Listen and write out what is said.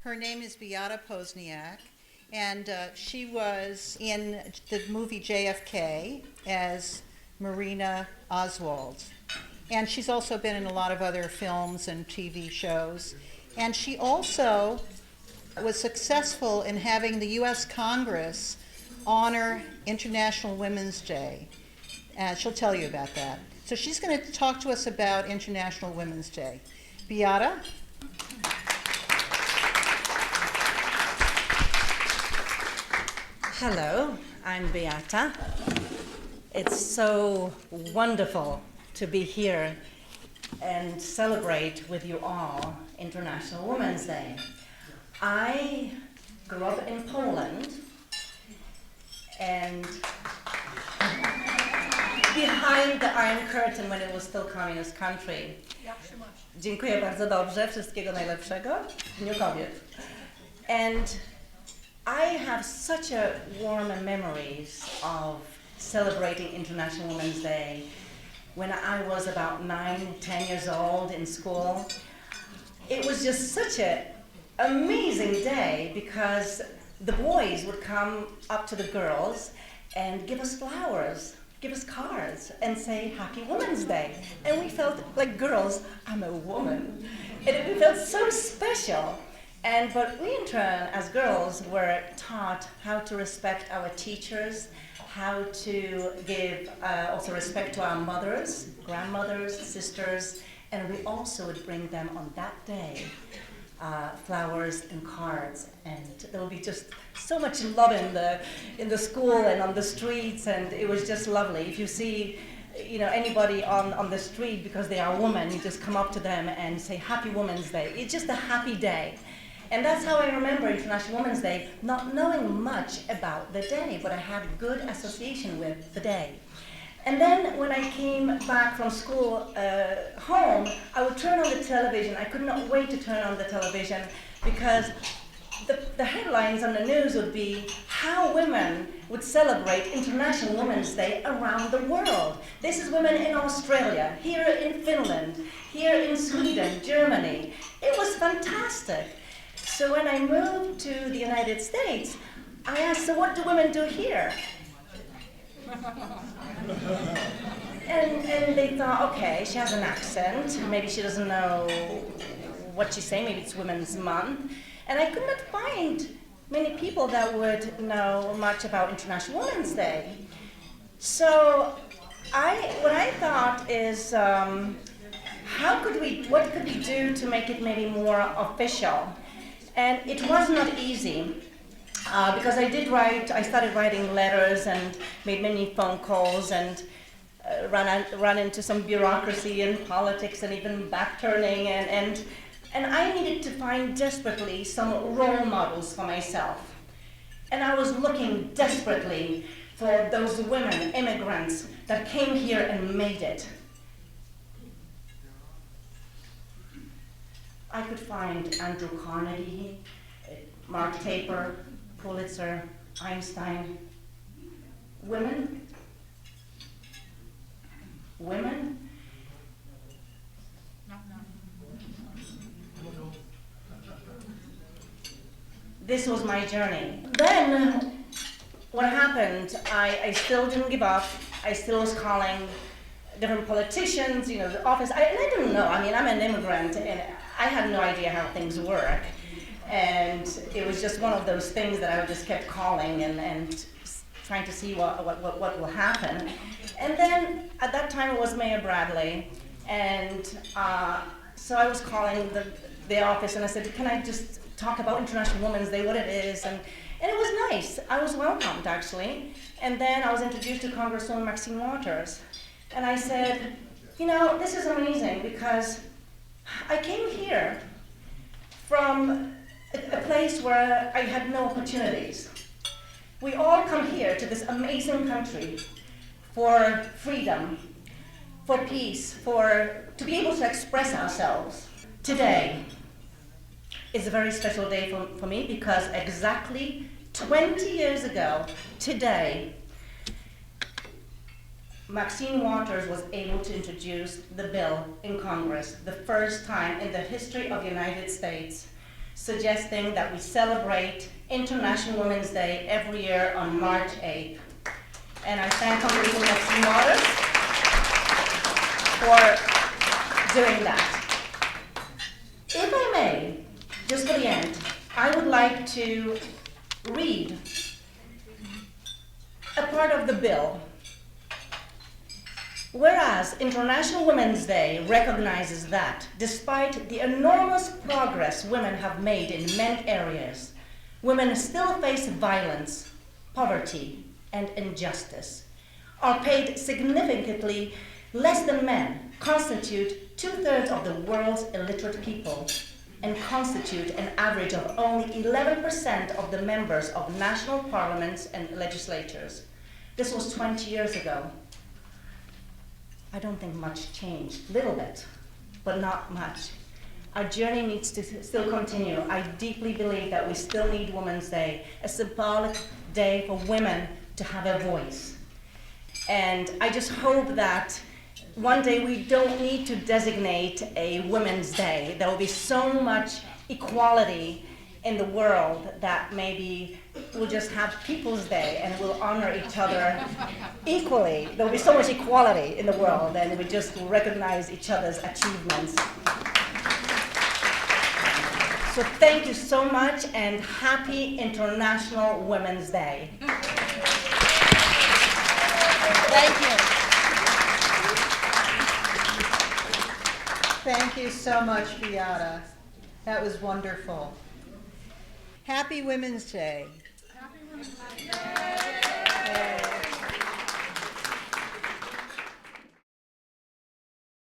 Her name is Beata Pozniak, and she was in the movie JFK as Marina Oswald. And she's also been in a lot of other films and TV shows. And she also was successful in having the U.S. Congress honor International Women's Day. She'll tell you about that. So she's going to talk to us about International Women's Day. Beata? Hello, I'm Beata. It's so wonderful to be here and celebrate with you all International Women's Day. I grew up in Poland, and behind the Iron Curtain when it was still communist country. Dziękuję bardzo dobrze, wszystkiego najlepszego w Dniu Kobiet. And I have such a warm memories of celebrating International Women's Day when I was about 9, 10 years old in school. It was just such an amazing day because the boys would come up to the girls and give us flowers, give us cards, and say Happy Women's Day. And we felt like girls, I'm a woman. And we felt so special. But we in turn, as girls, were taught how to respect our teachers, how to give also respect to our mothers, grandmothers, sisters, and we also would bring them on that day flowers and cards, and there would be just so much love in the school and on the streets, and it was just lovely. If you see, anybody on the street because they are a woman, you just come up to them and say Happy Women's Day. It's just a happy day. And that's how I remember International Women's Day, not knowing much about the day, but I had good association with the day. And then when I came back from school home, I would turn on the television. I could not wait to turn on the television because the headlines on the news would be how women would celebrate International Women's Day around the world. This is women in Australia, here in Finland, here in Sweden, Germany. It was fantastic. So when I moved to the United States, I asked, so what do women do here? and they thought, okay, she has an accent, maybe she doesn't know what she's saying, maybe it's Women's Month. And I could not find many people that would know much about International Women's Day. So what I thought is, what could we do to make it maybe more official? And it was not easy, because I started writing letters and made many phone calls and ran into some bureaucracy and politics and even back-turning, and I needed to find desperately some role models for myself. And I was looking desperately for those women, immigrants, that came here and made it. I could find Andrew Carnegie, Mark Taper, Pulitzer, Einstein. Women? Women? No. This was my journey. Then, what happened, I still didn't give up. I still was calling different politicians, the office. And I didn't know. I'm an immigrant, and I had no idea how things work. And it was just one of those things that I just kept calling and trying to see what will happen. And then, at that time, it was Mayor Bradley. And so I was calling the office, and I said, can I just talk about International Women's Day, what it is? And it was nice. I was welcomed, actually. And then I was introduced to Congresswoman Maxine Waters. And I said, this is amazing because I came here from a place where I had no opportunities. We all come here to this amazing country for freedom, for peace, to be able to express ourselves. Today is a very special day for me because exactly 20 years ago, today, Maxine Waters was able to introduce the bill in Congress, the first time in the history of the United States suggesting that we celebrate International Women's Day every year on March 8th. And I thank Congresswoman Maxine Waters for doing that. If I may, just for the end, I would like to read a part of the bill. Whereas International Women's Day recognizes that despite the enormous progress women have made in many areas, women still face violence, poverty, and injustice, are paid significantly less than men, constitute 2/3 of the world's illiterate people, and constitute an average of only 11% of the members of national parliaments and legislatures. This was 20 years ago. I don't think much changed, little bit, but not much. Our journey needs to still continue. I deeply believe that we still need Women's Day, a symbolic day for women to have a voice. And I just hope that one day we don't need to designate a Women's Day. There will be so much equality in the world that maybe we'll just have People's Day and we'll honor each other equally. There will be so much equality in the world and we just will recognize each other's achievements. So thank you so much and happy International Women's Day. Thank you. Thank you so much, Beata. That was wonderful. Happy Women's Day. Happy Women's Day.